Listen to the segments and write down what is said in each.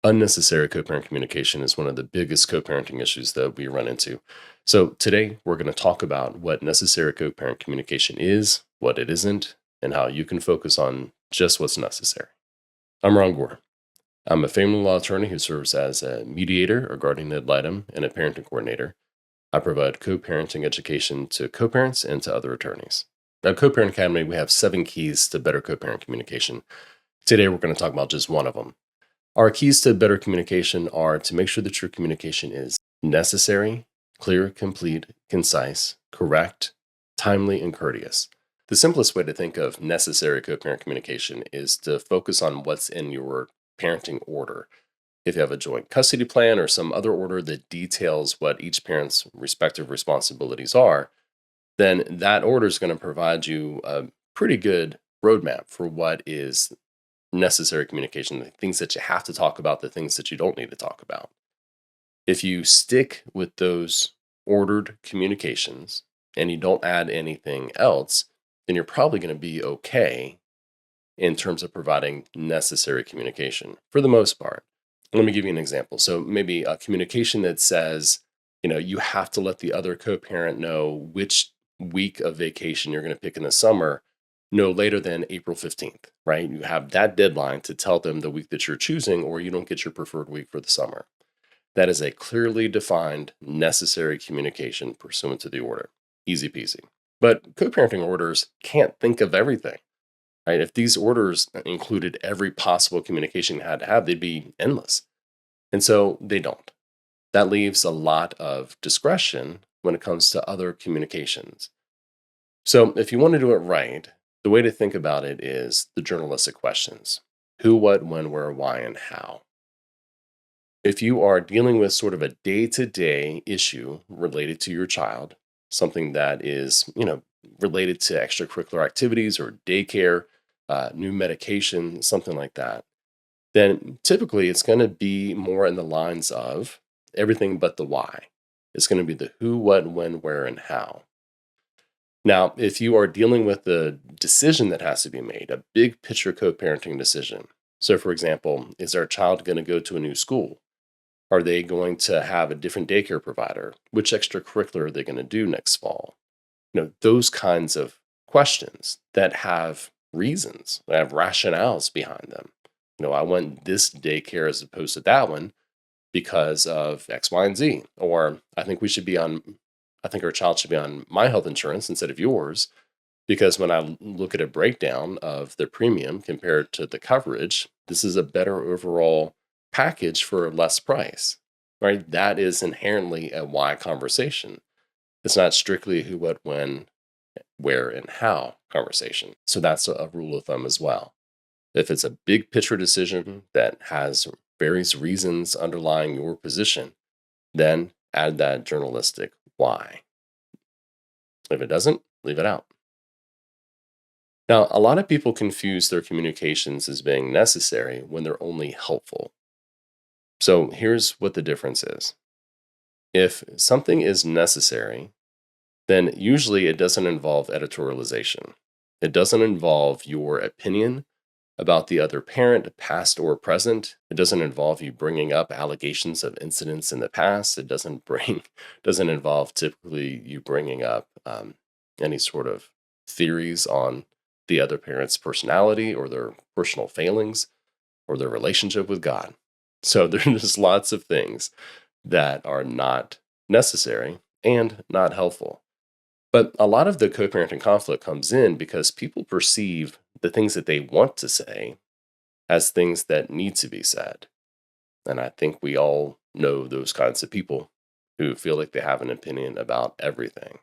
Unnecessary co-parent communication is one of the biggest co-parenting issues that we run into. So today we're going to talk about what necessary co-parent communication is, what it isn't, and how you can focus on just what's necessary. I'm Ron Gore. I'm a family law attorney who serves as a mediator or guardian ad litem and a parenting coordinator. I provide co-parenting education to co-parents and to other attorneys. At Coparent Academy, we have 7 keys to better co-parent communication. Today we're going to talk about just one of them. Our keys to better communication are to make sure that your communication is necessary, clear, complete, concise, correct, timely, and courteous. The simplest way to think of necessary co-parent communication is to focus on what's in your parenting order. If you have a joint custody plan or some other order that details what each parent's respective responsibilities are, then that order is going to provide you a pretty good roadmap for what is necessary communication, the things that you have to talk about, the things that you don't need to talk about. If you stick with those ordered communications and you don't add anything else, then you're probably going to be okay in terms of providing necessary communication for the most part. Let me give you an example. So maybe a communication that says, you have to let the other co-parent know which week of vacation you're going to pick in the summer no later than April 15th, right? You have that deadline to tell them the week that you're choosing, or you don't get your preferred week for the summer. That is a clearly defined necessary communication pursuant to the order. Easy peasy. But co-parenting orders can't think of everything, right? If these orders included every possible communication you had to have, they'd be endless. And so they don't. That leaves a lot of discretion when it comes to other communications. So if you want to do it right, the way to think about it is the journalistic questions: who, what, when, where, why, and how. If you are dealing with sort of a day-to-day issue related to your child, something that is, related to extracurricular activities or daycare, new medication, something like that, then typically it's going to be more in the lines of everything but the why. It's going to be the who, what, when, where, and how. Now, if you are dealing with the decision that has to be made, a big picture co-parenting decision. So, for example, is our child going to go to a new school? Are they going to have a different daycare provider? Which extracurricular are they going to do next fall? Those kinds of questions that have reasons, that have rationales behind them. I want this daycare as opposed to that one because of X, Y, and Z. Or I think our child should be on my health insurance instead of yours, because when I look at a breakdown of the premium compared to the coverage, this is a better overall package for less price, right? That is inherently a why conversation. It's not strictly a who, what, when, where, and how conversation. So that's a rule of thumb as well. If it's a big picture decision that has various reasons underlying your position, then add that journalistic why. If it doesn't, leave it out. Now, a lot of people confuse their communications as being necessary when they're only helpful. So here's what the difference is. If something is necessary, then usually it doesn't involve editorialization. It doesn't involve your opinion about the other parent, past or present. It doesn't involve you bringing up allegations of incidents in the past. It doesn't involve typically you bringing up any sort of theories on the other parent's personality or their personal failings or their relationship with God. So there's lots of things that are not necessary and not helpful. But a lot of the co-parenting conflict comes in because people perceive the things that they want to say as things that need to be said. And I think we all know those kinds of people who feel like they have an opinion about everything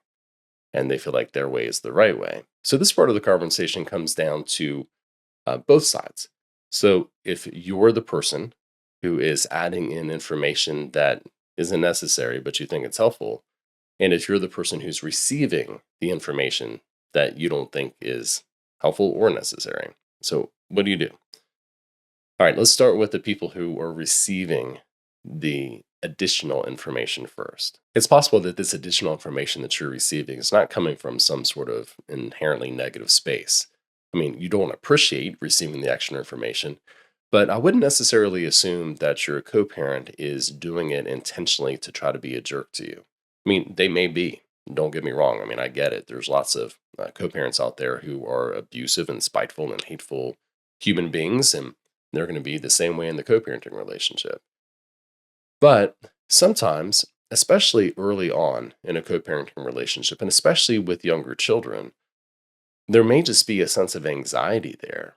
and they feel like their way is the right way. So this part of the conversation comes down to both sides. So if you're the person who is adding in information that isn't necessary, but you think it's helpful, and if you're the person who's receiving the information that you don't think is helpful or necessary. So what do you do? All right, let's start with the people who are receiving the additional information first. It's possible that this additional information that you're receiving is not coming from some sort of inherently negative space. I mean, you don't appreciate receiving the extra information, But I wouldn't necessarily assume that your co-parent is doing it intentionally to try to be a jerk to you. I mean, they may be. Don't get me wrong. I mean, I get it. There's lots of co-parents out there who are abusive and spiteful and hateful human beings, and they're going to be the same way in the co-parenting relationship. But sometimes, especially early on in a co-parenting relationship, and especially with younger children, there may just be a sense of anxiety there.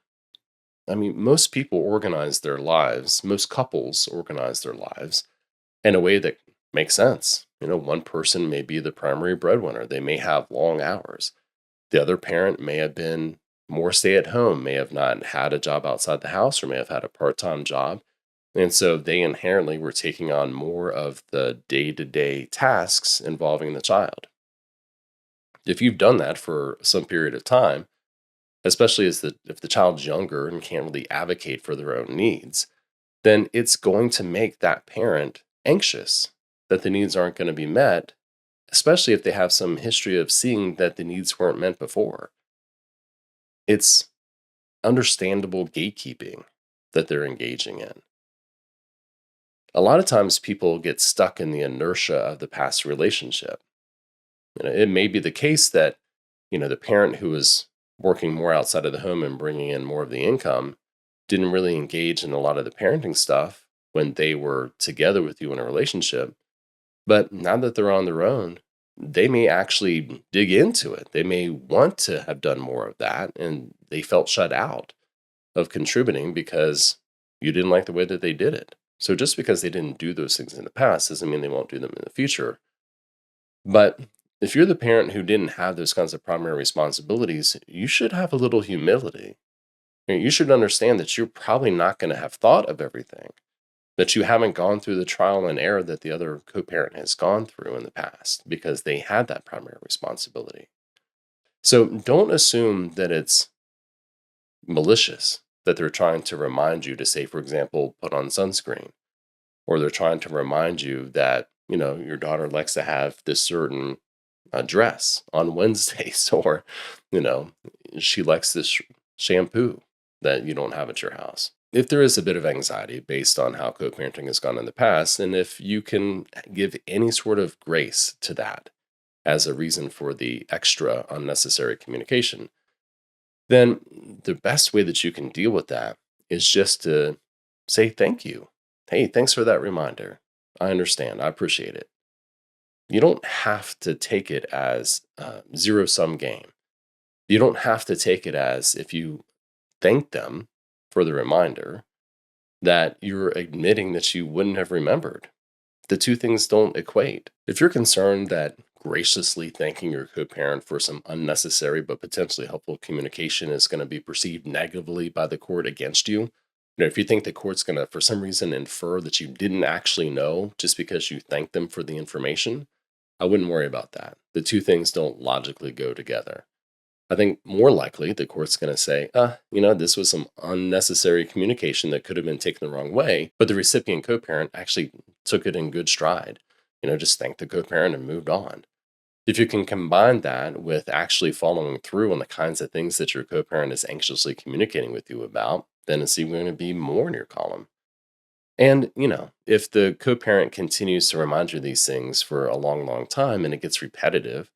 I mean, most people organize their lives, most couples organize their lives in a way that makes sense. One person may be the primary breadwinner. They may have long hours. The other parent may have been more stay at home, may have not had a job outside the house, or may have had a part time job. And so they inherently were taking on more of the day to day tasks involving the child. If you've done that for some period of time, especially if the child's younger and can't really advocate for their own needs, then it's going to make that parent anxious that the needs aren't going to be met, especially if they have some history of seeing that the needs weren't met before. It's understandable gatekeeping that they're engaging in. A lot of times people get stuck in the inertia of the past relationship. It may be the case that, the parent who was working more outside of the home and bringing in more of the income didn't really engage in a lot of the parenting stuff when they were together with you in a relationship. But now that they're on their own, they may actually dig into it. They may want to have done more of that, and they felt shut out of contributing because you didn't like the way that they did it. So just because they didn't do those things in the past doesn't mean they won't do them in the future. But if you're the parent who didn't have those kinds of primary responsibilities, you should have a little humility. You should understand that you're probably not going to have thought of everything, that you haven't gone through the trial and error that the other co parent has gone through in the past because they had that primary responsibility. So don't assume that it's malicious, that they're trying to remind you to, say, for example, put on sunscreen, or they're trying to remind you that, your daughter likes to have this certain dress on Wednesdays, or, you know, she likes this shampoo that you don't have at your house. If there is a bit of anxiety based on how co parenting has gone in the past, and if you can give any sort of grace to that as a reason for the extra unnecessary communication, then the best way that you can deal with that is just to say thank you. Hey, thanks for that reminder. I understand. I appreciate it. You don't have to take it as a zero sum game. You don't have to take it as if you thank them for the reminder that you're admitting that you wouldn't have remembered. The two things don't equate. If you're concerned that graciously thanking your co parent for some unnecessary but potentially helpful communication is going to be perceived negatively by the court against you, if you think the court's going to, for some reason, infer that you didn't actually know just because you thanked them for the information, I wouldn't worry about that. The two things don't logically go together. I think more likely the court's going to say, this was some unnecessary communication that could have been taken the wrong way, but the recipient co parent actually took it in good stride. Just thanked the co parent and moved on. If you can combine that with actually following through on the kinds of things that your co parent is anxiously communicating with you about, then it's even going to be more in your column. And, if the co parent continues to remind you of these things for a long, long time and it gets repetitive,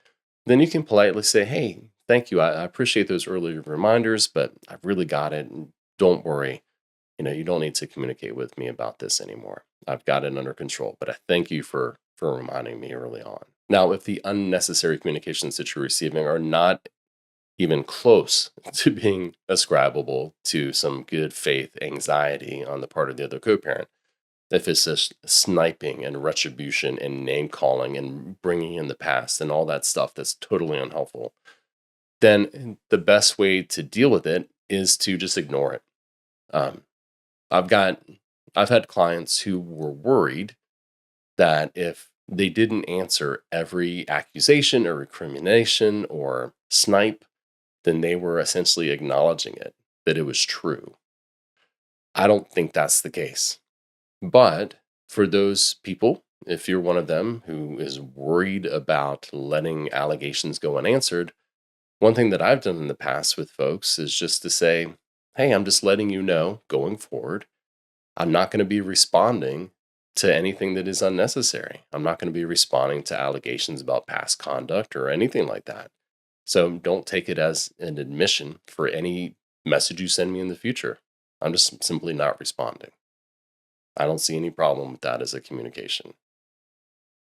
then you can politely say, hey, thank you. I appreciate those earlier reminders, but I've really got it. And don't worry. You don't need to communicate with me about this anymore. I've got it under control, but I thank you for reminding me early on. Now, if the unnecessary communications that you're receiving are not even close to being ascribable to some good faith anxiety on the part of the other co parent, if it's just sniping and retribution and name calling and bringing in the past and all that stuff that's totally unhelpful, then the best way to deal with it is to just ignore it. Um, I've got, I've had clients who were worried that if they didn't answer every accusation or recrimination or snipe, then they were essentially acknowledging it, that it was true. I don't think that's the case. But for those people, if you're one of them who is worried about letting allegations go unanswered, one thing that I've done in the past with folks is just to say, hey, I'm just letting you know going forward I'm not going to be responding to anything that is unnecessary. I'm not going to be responding to allegations about past conduct or anything like that. So don't take it as an admission for any message you send me in the future. I'm just simply not responding. I don't see any problem with that as a communication.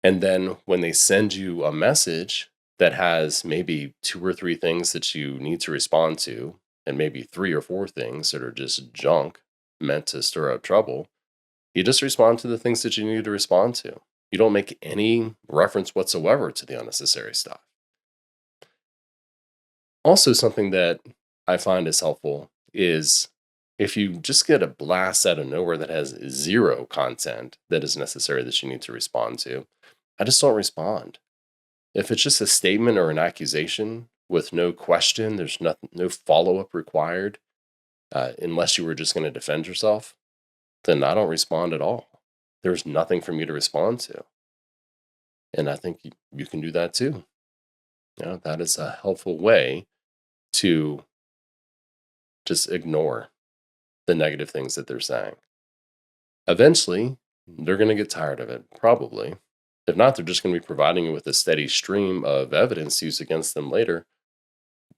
And then when they send you a message that has maybe two or three things that you need to respond to, and maybe three or four things that are just junk meant to stir up trouble, you just respond to the things that you need to respond to. You don't make any reference whatsoever to the unnecessary stuff. Also, something that I find is helpful is if you just get a blast out of nowhere that has zero content that is necessary that you need to respond to, I just don't respond. If it's just a statement or an accusation with no question, there's no follow up required, unless you were just going to defend yourself, then I don't respond at all. There's nothing for me to respond to. And I think you can do that too. That is a helpful way to just ignore the negative things that they're saying. Eventually, they're going to get tired of it, probably. If not, they're just going to be providing you with a steady stream of evidence used against them later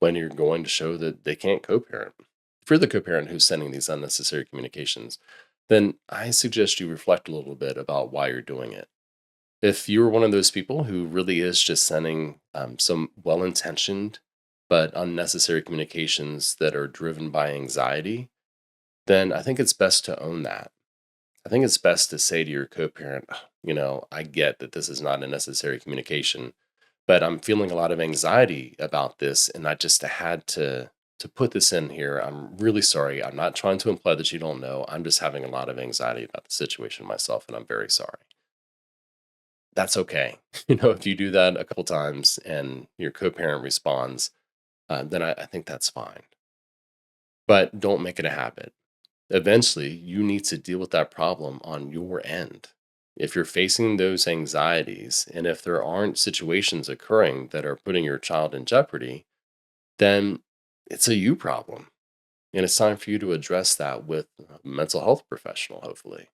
when you're going to show that they can't co parent. If you're the co parent who's sending these unnecessary communications, then I suggest you reflect a little bit about why you're doing it. If you're one of those people who really is just sending some well intentioned but unnecessary communications that are driven by anxiety, then I think it's best to own that. I think it's best to say to your co parent, I get that this is not a necessary communication, but I'm feeling a lot of anxiety about this, and I just had to put this in here. I'm really sorry. I'm not trying to imply that you don't know. I'm just having a lot of anxiety about the situation myself, and I'm very sorry. That's okay. If you do that a couple times and your co-parent responds, then I think that's fine. But don't make it a habit. Eventually, you need to deal with that problem on your end. If you're facing those anxieties, and if there aren't situations occurring that are putting your child in jeopardy, then it's a you problem. And it's time for you to address that with a mental health professional, hopefully.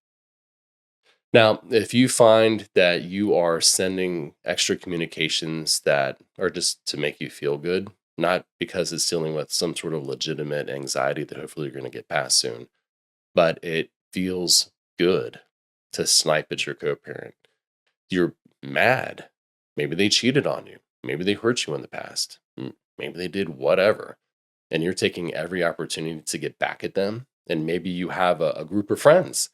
Now, if you find that you are sending extra communications that are just to make you feel good, not because it's dealing with some sort of legitimate anxiety that hopefully you're going to get past soon, but it feels good to snipe at your co parent. You're mad. Maybe they cheated on you. Maybe they hurt you in the past. Maybe they did whatever. And you're taking every opportunity to get back at them. And maybe you have a group of friends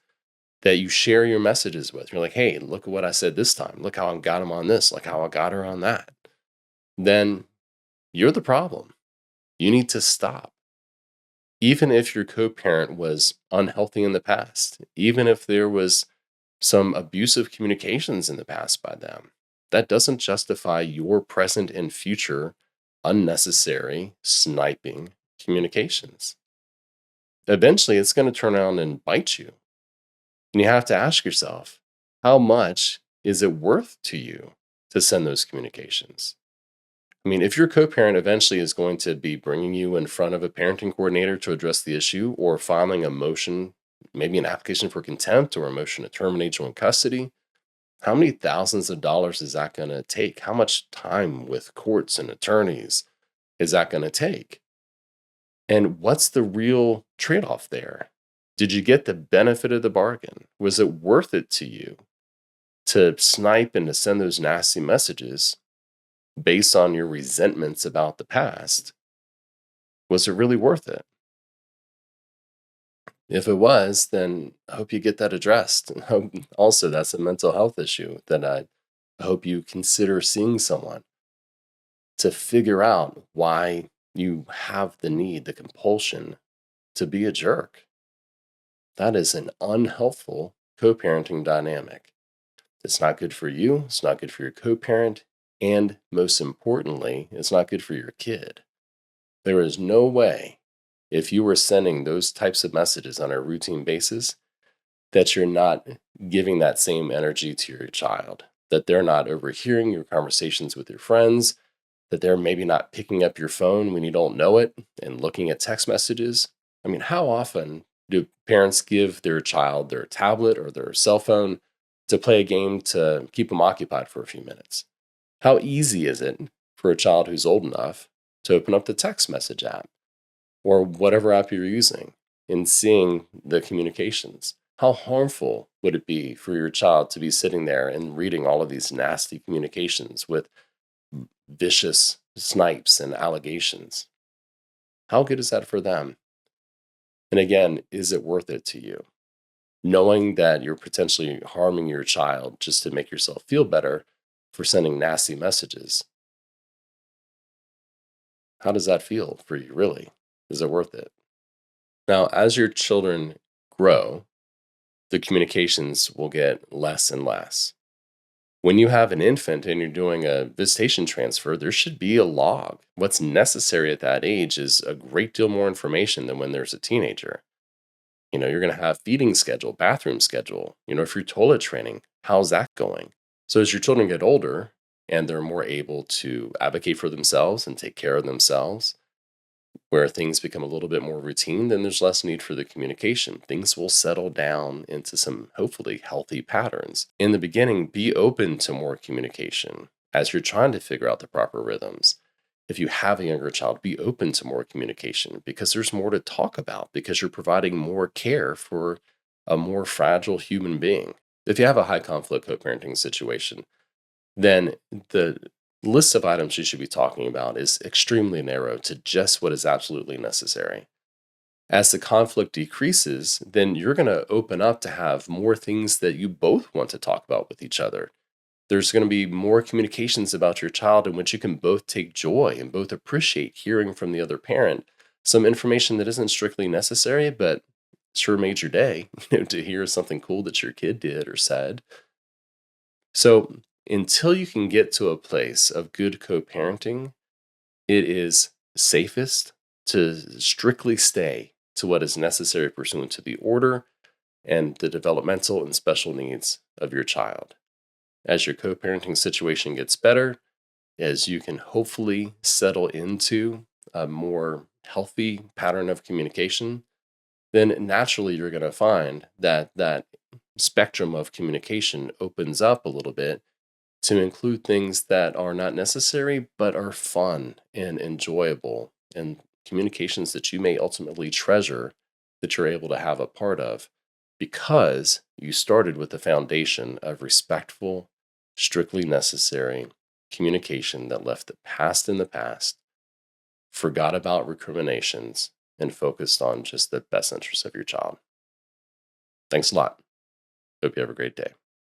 that you share your messages with. You're like, hey, look at what I said this time. Look how I got him on this. Look how I got her on that. Then you're the problem. You need to stop. Even if your co parent was unhealthy in the past, even if there was some abusive communications in the past by them, that doesn't justify your present and future unnecessary sniping communications. Eventually, it's going to turn around and bite you. And you have to ask yourself, how much is it worth to you to send those communications? I mean, if your co parent eventually is going to be bringing you in front of a parenting coordinator to address the issue or filing a motion, maybe an application for contempt or a motion to terminate joint custody, how many thousands of dollars is that going to take? How much time with courts and attorneys is that going to take? And what's the real trade off there? Did you get the benefit of the bargain? Was it worth it to you to snipe and to send those nasty messages based on your resentments about the past? Was it really worth it? If it was, then I hope you get that addressed. And also, that's a mental health issue that I hope you consider seeing someone to figure out why you have the need, the compulsion to be a jerk. That is an unhealthful co parenting dynamic. It's not good for you, it's not good for your co parent, and most importantly, it's not good for your kid. There is no way, if you were sending those types of messages on a routine basis, that you're not giving that same energy to your child, that they're not overhearing your conversations with your friends, that they're maybe not picking up your phone when you don't know it and looking at text messages. I mean, how often Do parents give their child their tablet or their cell phone to play a game to keep them occupied for a few minutes? How easy is it for a child who's old enough to open up the text message app or whatever app you're using and seeing the communications? How harmful would it be for your child to be sitting there and reading all of these nasty communications with vicious snipes and allegations? How good is that for them? And again, is it worth it to you? Knowing that you're potentially harming your child just to make yourself feel better for sending nasty messages. How does that feel for you, really? Is it worth it? Now, as your children grow, the communications will get less and less. When you have an infant and you're doing a visitation transfer, there should be a log. What's necessary at that age is a great deal more information than when there's a teenager. You're going to have feeding schedule, bathroom schedule. If you're toilet training, how's that going? So as your children get older and they're more able to advocate for themselves and take care of themselves, where things become a little bit more routine, then there's less need for the communication. Things will settle down into some hopefully healthy patterns. In the beginning, be open to more communication as you're trying to figure out the proper rhythms. If you have a younger child, be open to more communication because there's more to talk about because you're providing more care for a more fragile human being. If you have a high conflict co parenting situation, then the list of items you should be talking about is extremely narrow to just what is absolutely necessary. As the conflict decreases, then you're going to open up to have more things that you both want to talk about with each other. There's going to be more communications about your child in which you can both take joy and both appreciate hearing from the other parent some information that isn't strictly necessary, but sure made your day, to hear something cool that your kid did or said. So, until you can get to a place of good co parenting, it is safest to strictly stay to what is necessary pursuant to the order and the developmental and special needs of your child. As your co parenting situation gets better, as you can hopefully settle into a more healthy pattern of communication, then naturally you're going to find that that spectrum of communication opens up a little bit to include things that are not necessary but are fun and enjoyable and communications that you may ultimately treasure that you're able to have a part of because you started with the foundation of respectful, strictly necessary communication that left the past in the past, forgot about recriminations, and focused on just the best interests of your child. Thanks a lot. Hope you have a great day.